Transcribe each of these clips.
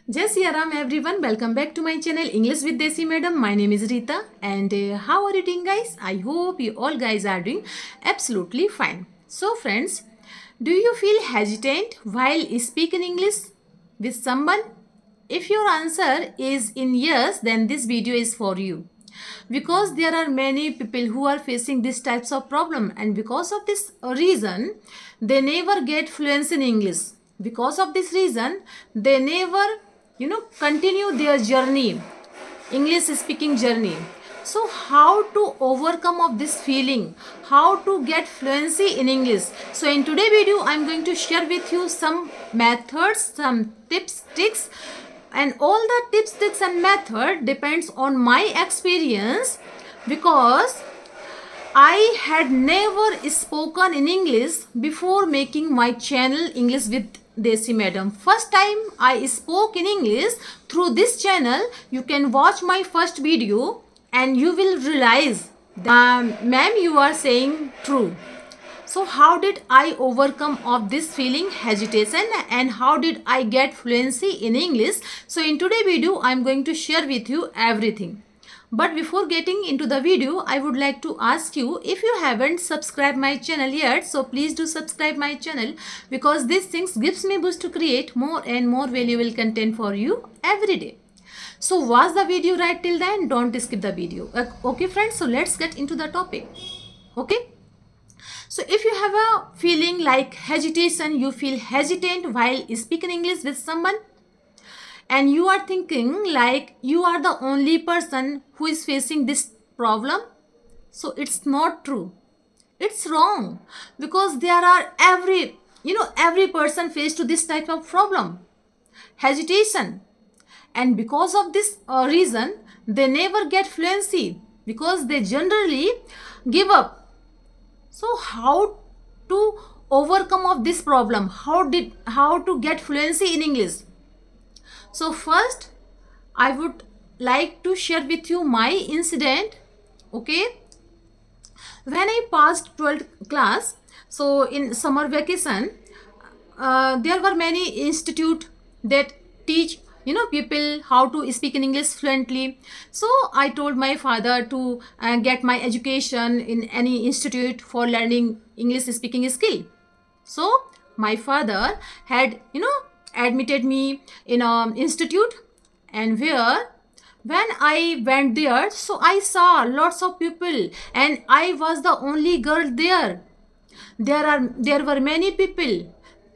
Jai Siya Ram everyone, welcome back to my channel English with Desi Madam. My name is Rita and how are you doing guys? I hope you all guys are doing absolutely fine. So friends, do you feel hesitant while speaking English with someone? If your answer is in yes, then this video is for you. Because there are many people who are facing these types of problem, and because of this reason they never get fluency in English. Because of this reason they never continue their journey, English speaking journey. So how to overcome of this feeling, how to get fluency in English? So in today's video I'm going to share with you some methods, some tips, tricks, and all the tips, tricks and method depends on my experience, because I had never spoken in English before making my channel English with Desi Madam. First time I spoke in English through this channel. You can watch my first video and you will realize that ma'am, you are saying true. So how did I overcome of this feeling hesitation and how did I get fluency in English? So in today's video I'm going to share with you everything. But before getting into the video, I would like to ask you, if you haven't subscribed my channel yet, so please do subscribe my channel, because these things gives me boost to create more and more valuable content for you every day. So watch the video right till then, don't skip the video. Okay friends, so let's get into the topic. Okay. So if you have a feeling like hesitation, you feel hesitant while speaking English with someone, and you are thinking like you are the only person who is facing this problem, so it's not true, it's wrong, because there are every person faced to this type of problem, hesitation, and because of this reason they never get fluency, because they generally give up. So how to overcome of this problem, how to get fluency in English? So first I would like to share with you my incident. Okay, when I passed 12th class, so in summer vacation, there were many institute that teach people how to speak in English fluently. So I told my father to get my education in any institute for learning English speaking skill. So my father had admitted me in an institute, and when I went there, so I saw lots of people and I was the only girl there. There were many people,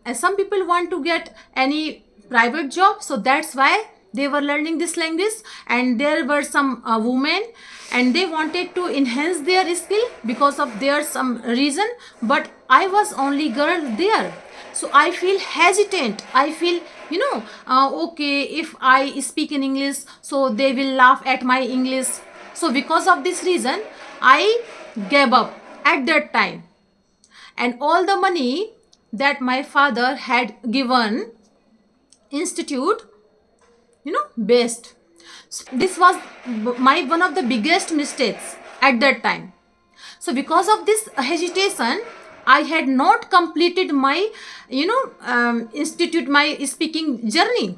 and some people want to get any private job, so that's why they were learning this language. And there were some women and they wanted to enhance their skill because of their some reason, but I was only girl there. So I feel hesitant, I feel okay, if I speak in English, so they will laugh at my English. So because of this reason I gave up at that time, and all the money that my father had given institute best. So this was my one of the biggest mistakes at that time. So because of this hesitation I had not completed my institute, my speaking journey.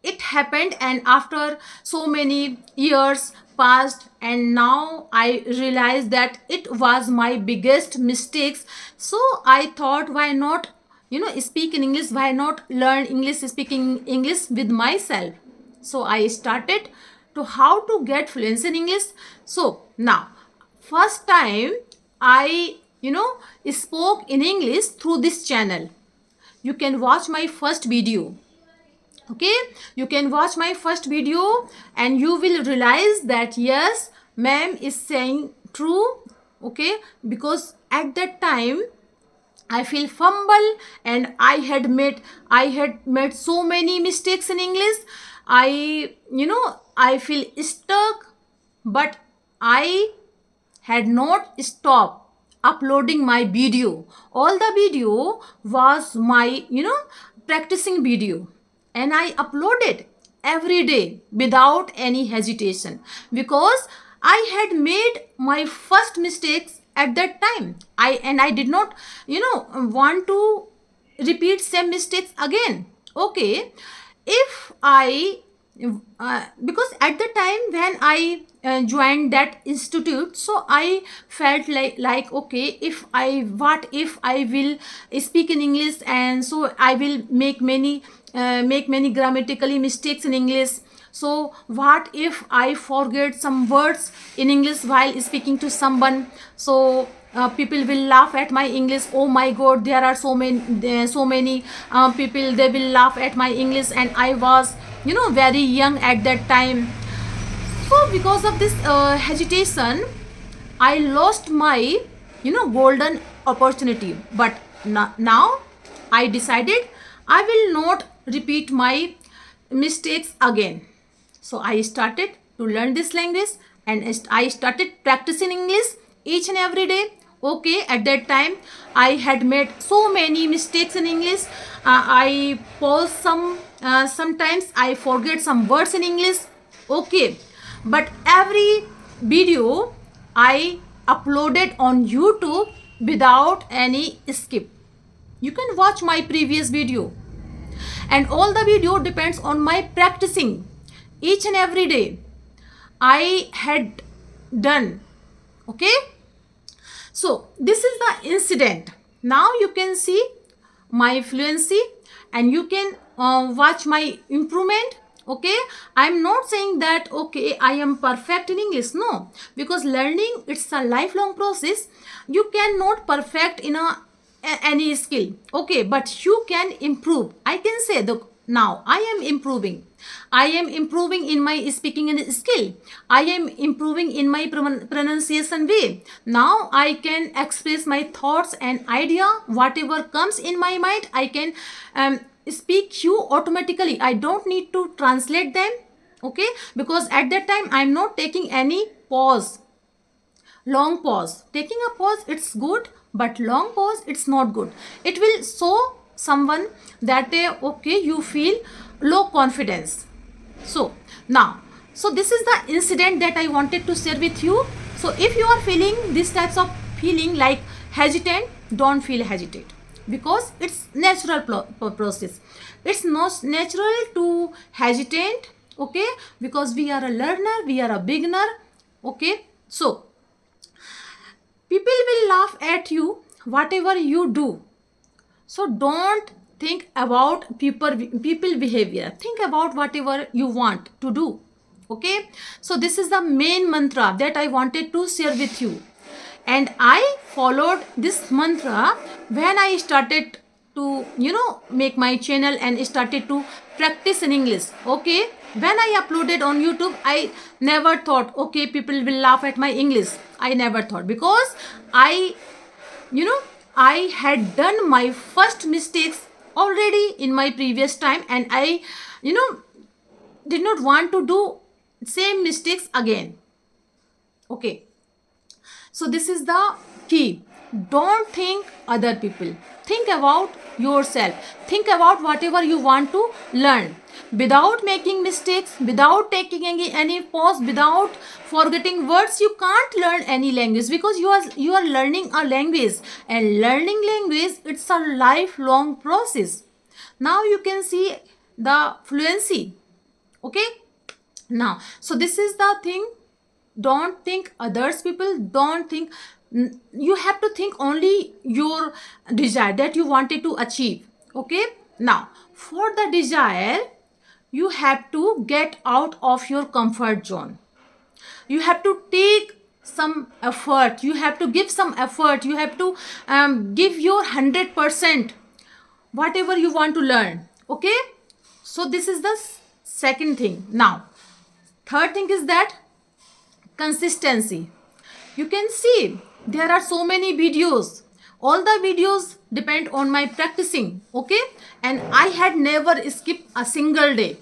It happened, and after so many years passed, and now I realized that it was my biggest mistakes. So I thought, why not speak in English, why not learn English, speaking English with myself? So I started to how to get fluency in English. So now first time I spoke in English through this channel. You can watch my first video. Okay, you can watch my first video and you will realize that yes, ma'am is saying true. Okay, because at that time I feel fumble, and I had made so many mistakes in English. I feel stuck, but I had not stopped uploading my video. All the video was my practicing video, and I uploaded every day without any hesitation, because I had made my first mistakes at that time. I did not want to repeat same mistakes again. Okay, if I because at the time when I joined that institute, so I felt like okay, if I what if I will speak in English, and so I will make many grammatically mistakes in English. So what if I forget some words in English while speaking to someone? So people will laugh at my English. Oh my god, there are so many people, they will laugh at my English, and I was very young at that time. So because of this hesitation, I lost my golden opportunity. But now I decided I will not repeat my mistakes again. So I started to learn this language, and I started practicing English each and every day. Okay, at that time I had made so many mistakes in English. I pause sometimes I forget some words in English. Okay, but every video I uploaded on YouTube without any skip. You can watch my previous video, and all the video depends on my practicing each and every day I had done. Okay, so this is the incident. Now you can see my fluency, and you can watch my improvement. Okay, I'm not saying that okay I am perfect in English. No, because learning, it's a lifelong process. You cannot perfect in any skill. Okay, but you can improve. I can say the now I am improving. I am improving in my speaking and skill. I am improving in my pronunciation way. Now I can express my thoughts and idea. Whatever comes in my mind, I can speak you automatically. I don't need to translate them. Okay, because at that time I'm not taking any pause, long pause. Taking a pause, it's good, but long pause, it's not good. It will show someone that okay, you feel low confidence. So now, so this is the incident that I wanted to share with you. So if you are feeling these types of feeling like hesitant, don't feel hesitate, because it's natural process. It's not natural to hesitate. Okay, because we are a learner, we are a beginner. Okay, so people will laugh at you whatever you do. So don't think about people behavior. Think about whatever you want to do. Okay, so this is the main mantra that I wanted to share with you, and I followed this mantra when I started to make my channel and started to practice in English. Okay, when I uploaded on YouTube, I never thought okay people will laugh at my English. I never thought, because I I had done my first mistakes already in my previous time, and I did not want to do same mistakes again. Okay, so this is the key. Don't think other people. Think about yourself. Think about whatever you want to learn. Without making mistakes, without taking any pause, without forgetting words, you can't learn any language, because you are learning a language, and learning language, it's a lifelong process. Now you can see the fluency. Okay, now so this is the thing. Don't think others people. Don't think, you have to think only your desire that you wanted to achieve. Okay, now for the desire, you have to get out of your comfort zone. You have to take some effort. You have to give some effort. You have to give your 100% whatever you want to learn. Okay, so this is the second thing. Now third thing is that consistency. You can see there are so many videos. All the videos depend on my practicing. Okay, and I had never skipped a single day.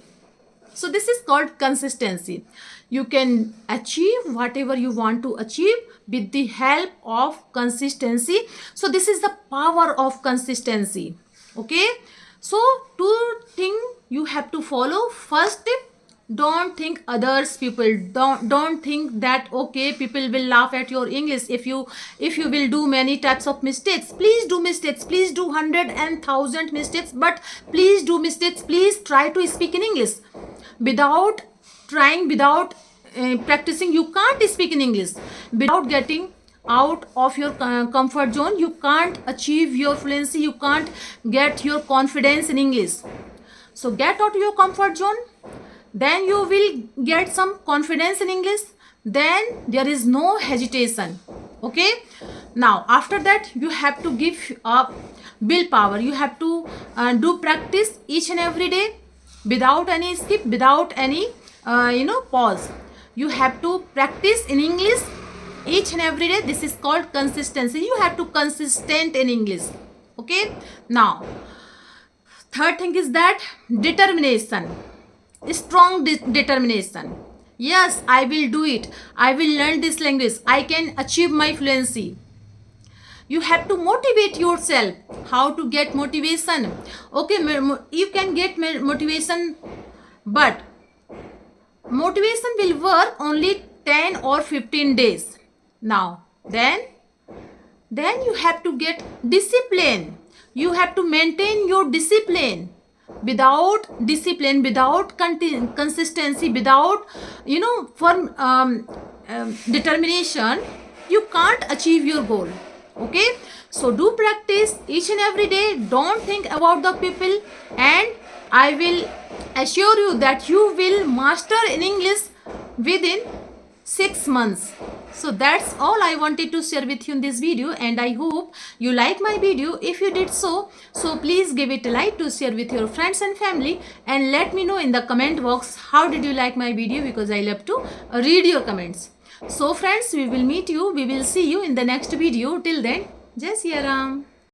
So this is called consistency. You can achieve whatever you want to achieve with the help of consistency. So this is the power of consistency. Okay, so two things you have to follow. First tip, don't think others people, don't think that okay, people will laugh at your English if you will do many types of mistakes. Please do mistakes, please do 100,000 mistakes, but please do mistakes. Please try to speak in English. Without trying, without practicing, you can't speak in English. Without getting out of your comfort zone, you can't achieve your fluency, you can't get your confidence in English. So get out of your comfort zone, then you will get some confidence in English, then there is no hesitation. Okay, now after that you have to give up willpower. You have to do practice each and every day, without any skip, without any pause. You have to practice in English each and every day. This is called consistency. You have to consistent in English. Okay, now third thing is that determination, strong determination. Yes, I will do it, I will learn this language, I can achieve my fluency. You have to motivate yourself. How to get motivation? Okay, you can get motivation, but motivation will work only 10 or 15 days. Now then you have to get discipline. You have to maintain your discipline. Without discipline, without consistency, without firm determination, you can't achieve your goal. Okay, so do practice each and every day. Don't think about the people, and I will assure you that you will master in English within 6 months. So that's all I wanted to share with you in this video, and I hope you like my video. If you did so please give it a like, to share with your friends and family, and let me know in the comment box how did you like my video, because I love to read your comments. So friends, we will see you in the next video. Till then, Jai Siya Ram.